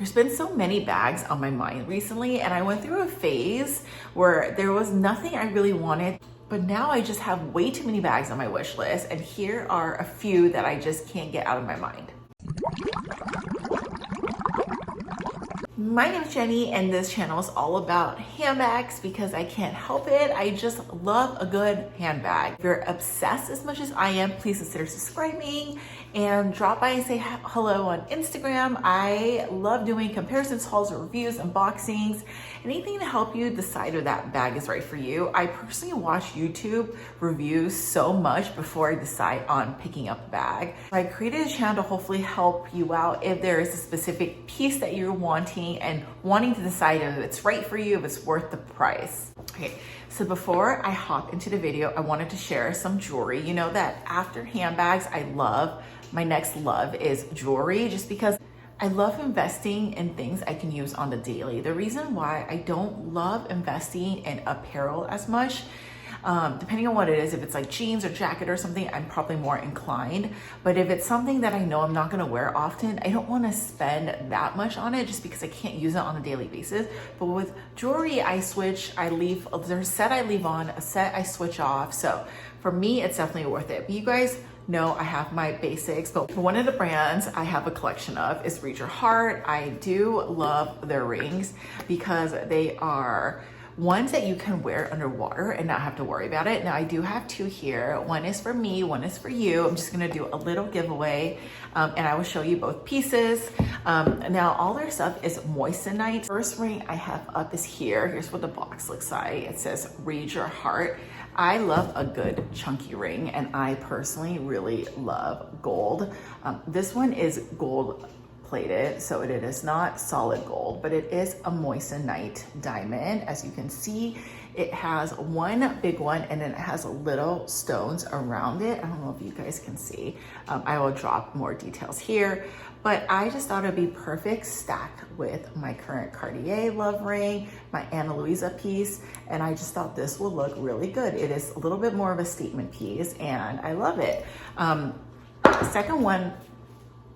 There's been so many bags on my mind recently, and I went through a phase where there was nothing I really wanted, but now I just have way too many bags on my wish list, and here are a few that I just can't get out of my mind. My name is Jenny, and this channel is all about handbags because I can't help it. I just love a good handbag. If you're obsessed as much as I am, please consider subscribing and drop by and say hello on Instagram. I love doing comparisons, hauls, reviews, unboxings, anything to help you decide if that bag is right for you. I personally watch YouTube reviews so much before I decide on picking up a bag. I created a channel to hopefully help you out if there is a specific piece that you're wanting and wanting to decide if it's right for you, if it's worth the price. Okay, so before I hop into the video, I wanted to share some jewelry. You know that after handbags, my next love is jewelry, just because I love investing in things I can use on the daily. The reason why I don't love investing in apparel as much, depending on what it is, if it's like jeans or jacket or something, I'm probably more inclined. But if it's something that I know I'm not gonna wear often, I don't wanna spend that much on it just because I can't use it on a daily basis. But with jewelry, there's a set I leave on, a set I switch off. So for me, it's definitely worth it. But you guys know I have my basics, but one of the brands I have a collection of is Read Your Heart. I do love their rings because they are ones that you can wear underwater and not have to worry about it. Now I do have two here. One is for me, one is for you. I'm just gonna do a little giveaway and I will show you both pieces. Now all their stuff is Moissanite. First ring I have up is here. Here's what the box looks like. It says Read Your Heart. I love a good chunky ring, and I personally really love gold. This one is gold plated, so it is not solid gold, but it is a Moissanite diamond. As you can see, it has one big one and then it has little stones around it. I don't know if you guys can see. I will drop more details here, but I just thought it'd be perfect stacked with my current Cartier love ring, my Ana Luisa piece, and I just thought this will look really good. It is a little bit more of a statement piece and I love it. The second one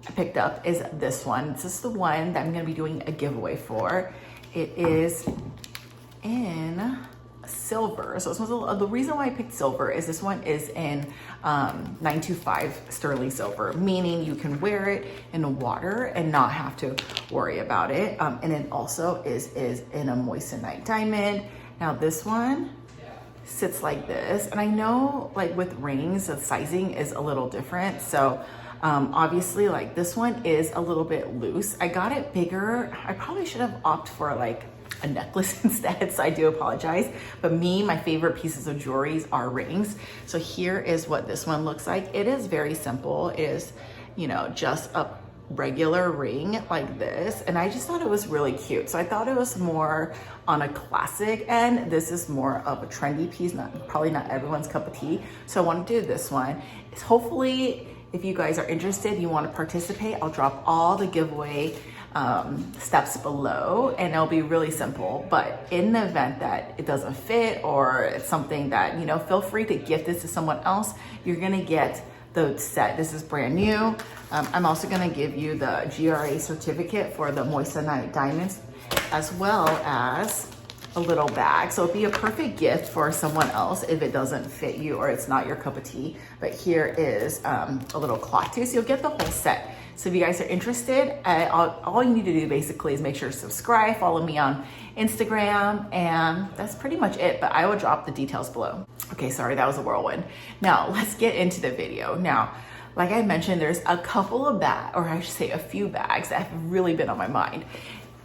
I picked up is this one. This is the one that I'm gonna be doing a giveaway for. It is in silver. So this one's the reason why I picked silver is this one is in 925 sterling silver, meaning you can wear it in the water and not have to worry about it. And it also is in a Moissanite diamond. Now this one sits like this, and I know like with rings, the sizing is a little different. So obviously like this one is a little bit loose. I got it bigger. I probably should have opted for like a necklace instead, so I do apologize. But my favorite pieces of jewelry are rings. So here is what this one looks like. It is very simple. It is, you know, just a regular ring like this, and I just thought it was really cute. So I thought it was more on a classic end. This is more of a trendy piece, probably not everyone's cup of tea. So I want to do this one. It's hopefully, if you guys are interested, you want to participate, I'll drop all the giveaway steps below, and it'll be really simple. But in the event that it doesn't fit or it's something that, you know, feel free to gift this to someone else. You're gonna get the set. This is brand new. I'm also gonna give you the GRA certificate for the Moissanite diamonds, as well as a little bag. So it'd be a perfect gift for someone else if it doesn't fit you or it's not your cup of tea. But here is a little cloth too, so you'll get the whole set. So if you guys are interested, all you need to do basically is make sure to subscribe, follow me on Instagram, and that's pretty much it. But I will drop the details below. Okay, sorry, that was a whirlwind. Now let's get into the video. Now, like I mentioned, there's a couple of bags, or I should say a few bags that have really been on my mind.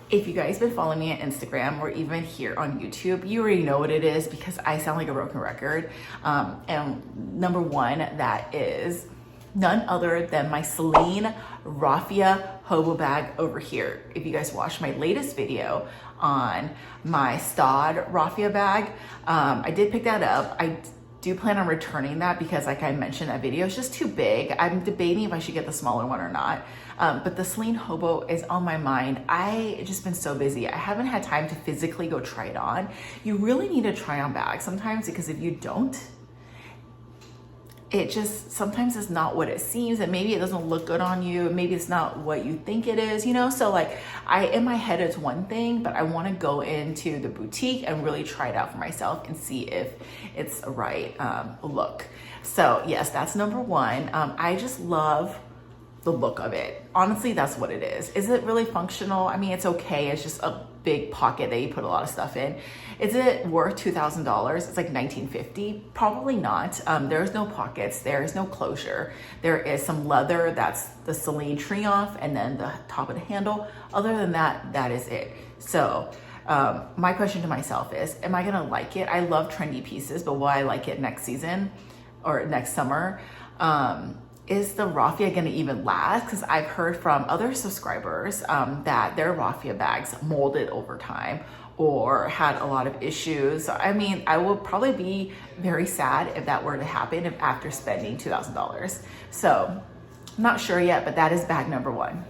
If you guys been following me on Instagram or even here on YouTube, you already know what it is because I sound like a broken record. And number one, that is none other than my Celine raffia hobo bag over here. If you guys watched my latest video on my stud raffia bag, I did pick that up. I do plan on returning that because, like I mentioned, that video is just too big. I'm debating if I should get the smaller one or not. But the Celine hobo is on my mind. I just been so busy. I haven't had time to physically go try it on. You really need to try on bags sometimes, because if you don't, it just sometimes is not what it seems, and maybe it doesn't look good on you, maybe it's not what you think it is, you know? So like, in my head it's one thing, but I want to go into the boutique and really try it out for myself and see if it's a right look. So yes, that's number one. I just love the look of it. Honestly, that's what it is. Is it really functional? I mean, it's okay. It's just a big pocket that you put a lot of stuff in. Is it worth $2,000? It's like $1,950. Probably not. There's no pockets. There's no closure. There is some leather. That's the Celine tree off, and then the top of the handle. Other than that, that is it. So my question to myself is, am I gonna like it? I love trendy pieces, but will I like it next season or next summer? Is the raffia gonna even last? Because I've heard from other subscribers that their raffia bags molded over time or had a lot of issues. So, I mean, I would probably be very sad if that were to happen if after spending $2,000. So I'm not sure yet, but that is bag number one.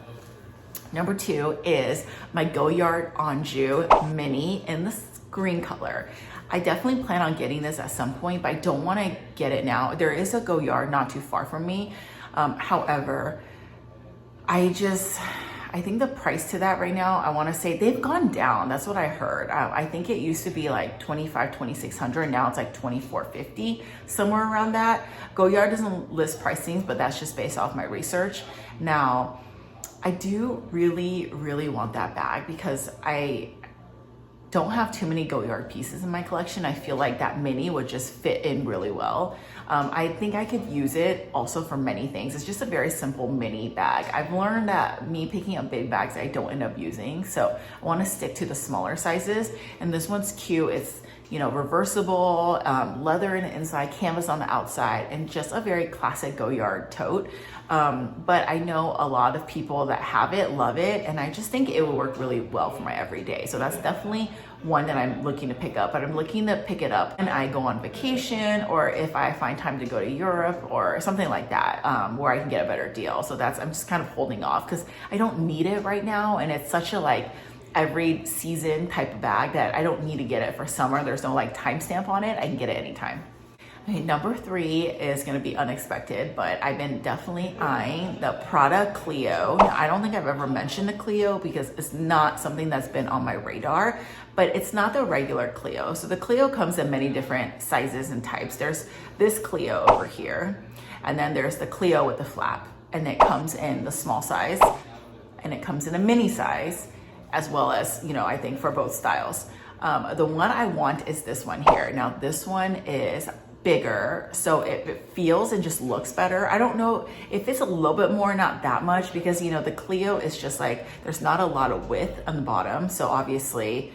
Number two is my Goyard Anjou mini in the green color. I definitely plan on getting this at some point, but I don't want to get it now. There is a Goyard not too far from me. However, I think the price to that right now, I want to say they've gone down. That's what I heard. I think it used to be like $2,600. Now it's like $2,450, somewhere around that. Goyard doesn't list pricings, but that's just based off my research. Now, I do really, really want that bag because I don't have too many Goyard pieces in my collection. I feel like that mini would just fit in really well. I think I could use it also for many things. It's just a very simple mini bag. I've learned that me picking up big bags, I don't end up using. So I want to stick to the smaller sizes. And this one's cute. It's, you know, reversible, leather in the inside, canvas on the outside, and just a very classic Goyard tote. But I know a lot of people that have it love it, and I just think it will work really well for my everyday. So that's definitely one that I'm looking to pick up, but I'm looking to pick it up and I go on vacation, or if I find time to go to Europe or something like that, where I can get a better deal. So I'm just kind of holding off because I don't need it right now, and it's such a like every season type of bag that I don't need to get it for summer. There's no like timestamp on it. I can get it anytime. Okay, number three is gonna be unexpected, but I've been definitely eyeing the Prada Cleo. Now, I don't think I've ever mentioned the Cleo because it's not something that's been on my radar, but it's not the regular Cleo. So the Cleo comes in many different sizes and types. There's this Cleo over here, and then there's the Cleo with the flap, and it comes in the small size, and it comes in a mini size, as well as, you know, I think for both styles. The one I want is this one here. Now this one is bigger, so it feels and just looks better. I don't know if it's a little bit more, not that much, because you know the Cleo is just like there's not a lot of width on the bottom, so obviously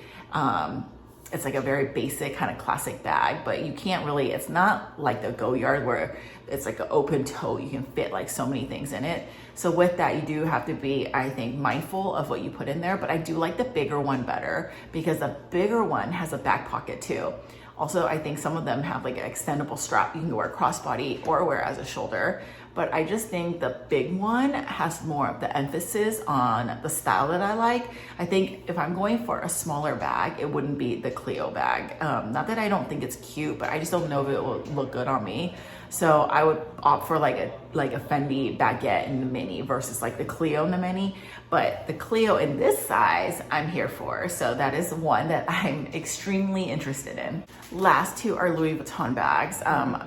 it's like a very basic kind of classic bag, but you can't really, it's not like the Goyard where it's like an open tote, you can fit like so many things in it. So with that, you do have to be, I think, mindful of what you put in there, but I do like the bigger one better because the bigger one has a back pocket too. Also, I think some of them have like an extendable strap you can wear crossbody or wear as a shoulder. But I just think the big one has more of the emphasis on the style that I like. I think if I'm going for a smaller bag, it wouldn't be the Cleo bag. Not that I don't think it's cute, but I just don't know if it will look good on me. So I would opt for like a Fendi baguette in the mini versus like the Cleo in the mini. But the Cleo in this size, I'm here for. So that is one that I'm extremely interested in. Last two are Louis Vuitton bags.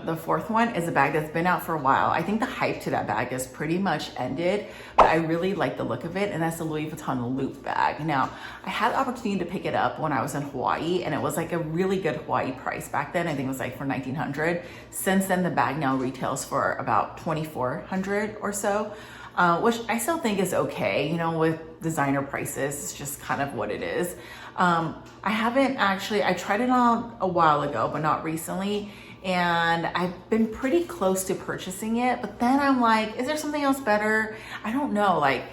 The fourth one is a bag that's been out for a while. I think the hype to that bag is pretty much ended, but I really like the look of it, and that's the Louis Vuitton Loop bag. Now, I had the opportunity to pick it up when I was in Hawaii, and it was like a really good Hawaii price back then. I think it was like for $1,900. Since then, the bag now retails for about $2,400 or so. Which I still think is okay, you know, with designer prices, it's just kind of what it is. I tried it on a while ago, but not recently. And I've been pretty close to purchasing it, but then I'm like, is there something else better? I don't know, like,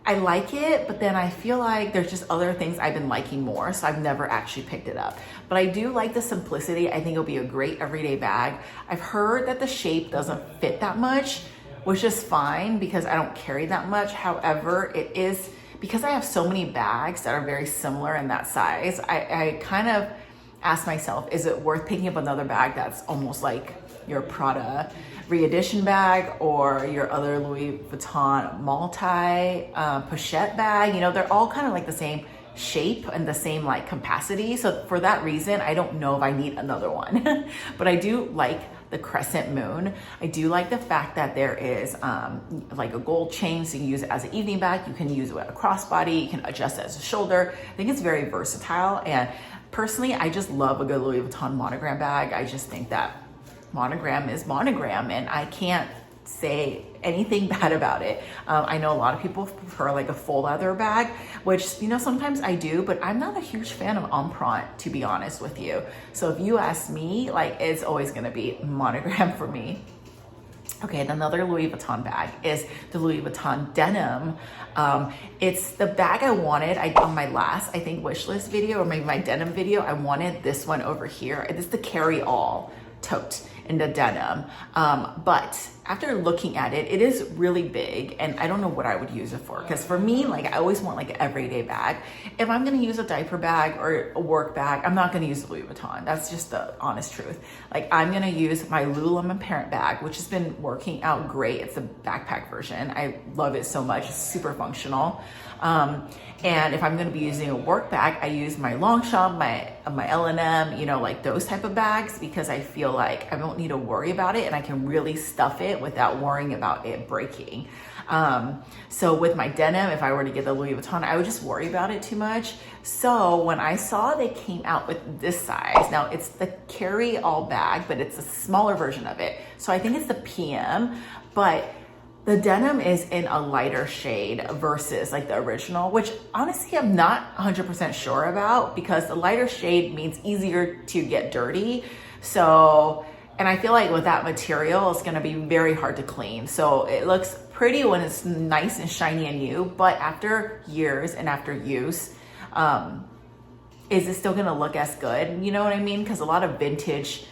I like it, but then I feel like there's just other things I've been liking more, so I've never actually picked it up. But I do like the simplicity. I think it'll be a great everyday bag. I've heard that the shape doesn't fit that much, which is fine because I don't carry that much. However, it is, because I have so many bags that are very similar in that size, I kind of ask myself, is it worth picking up another bag that's almost like your Prada re-edition bag or your other Louis Vuitton multi pochette bag. You know, they're all kind of like the same shape and the same like capacity. So for that reason, I don't know if I need another one, but I do like the crescent moon. I do like the fact that there is like a gold chain, so you can use it as an evening bag. You can use it as a crossbody. You can adjust it as a shoulder. I think it's very versatile. And personally, I just love a good Louis Vuitton monogram bag. I just think that monogram is monogram, and I can't say anything bad about it. I know a lot of people prefer like a full leather bag, which, you know, sometimes I do, but I'm not a huge fan of empreinte, to be honest with you. So if you ask me, like, it's always gonna be monogram for me. Okay, and another Louis Vuitton bag is the Louis Vuitton denim. It's the bag I wanted. On my last, I think, wish list video, or maybe my denim video, I wanted this one over here. It's the carry-all tote in the denim. But after looking at it, it is really big, and I don't know what I would use it for. Because for me, like, I always want like an everyday bag. If I'm gonna use a diaper bag or a work bag, I'm not gonna use Louis Vuitton. That's just the honest truth. Like, I'm gonna use my Lululemon parent bag, which has been working out great. It's a backpack version. I love it so much. It's super functional. And if I'm gonna be using a work bag, I use my Longchamp, my L&M, you know, like those type of bags, because I feel like I don't need to worry about it, and I can really stuff it without worrying about it breaking. So with my denim, if I were to get the Louis Vuitton, I would just worry about it too much. So when I saw they came out with this size, now it's the carry-all bag, but it's a smaller version of it. So I think it's the PM, but the denim is in a lighter shade versus like the original, which honestly I'm not 100% sure about, because the lighter shade means easier to get dirty. So, and I feel like with that material, it's gonna be very hard to clean. So it looks pretty when it's nice and shiny and new, but after years and after use, is it still gonna look as good? You know what I mean? Because a lot of vintage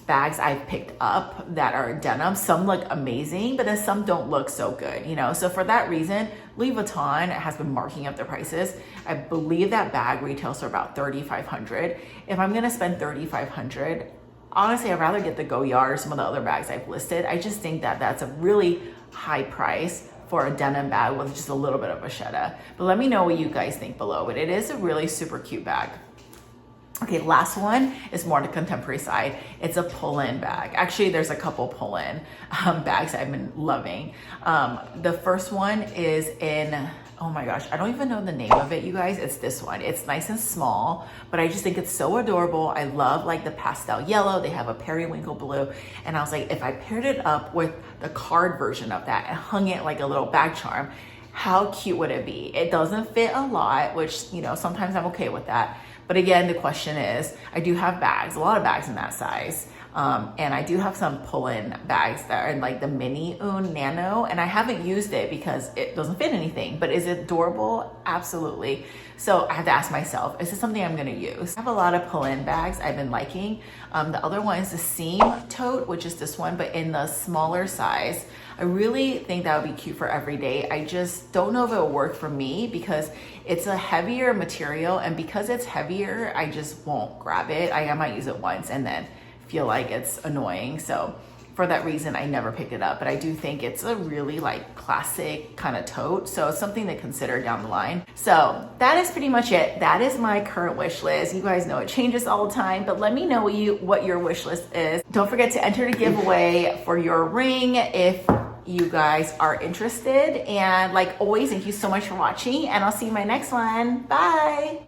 bags I've picked up that are denim, some look amazing, but then some don't look so good, you know? So for that reason, Louis Vuitton has been marking up their prices. I believe that bag retails for about $3,500. If I'm gonna spend $3,500, honestly, I'd rather get the Goyard or some of the other bags I've listed. I just think that that's a really high price for a denim bag with just a little bit of vachetta. But let me know what you guys think below. But it is a really super cute bag. Okay, last one is more on the contemporary side. It's a Polene bag. Actually, there's a couple Polene bags I've been loving. The first one is in, oh my gosh, I don't even know the name of it, you guys. It's this one. It's nice and small, but I just think it's so adorable. I love like the pastel yellow. They have a periwinkle blue. And I was like, if I paired it up with the card version of that and hung it like a little bag charm, how cute would it be? It doesn't fit a lot, which, you know, sometimes I'm okay with that. But again, the question is, I do have bags, a lot of bags in that size. And I do have some Polene bags that are in like the mini un nano, and I haven't used it because it doesn't fit anything, but is it adorable? Absolutely. So I have to ask myself, is this something I'm gonna use? I have a lot of Polene bags I've been liking. The other one is the seam tote, which is this one, but in the smaller size. I really think that would be cute for every day. I just don't know if it will work for me because it's a heavier material, and because it's heavier, I just won't grab it. I might use it once and then feel like it's annoying. So for that reason, I never picked it up, but I do think it's a really like classic kind of tote. So it's something to consider down the line. So that is pretty much it. That is my current wish list. You guys know it changes all the time, but let me know what your wish list is. Don't forget to enter the giveaway for your ring if you guys are interested. And like always, thank you so much for watching, and I'll see you in my next one. Bye.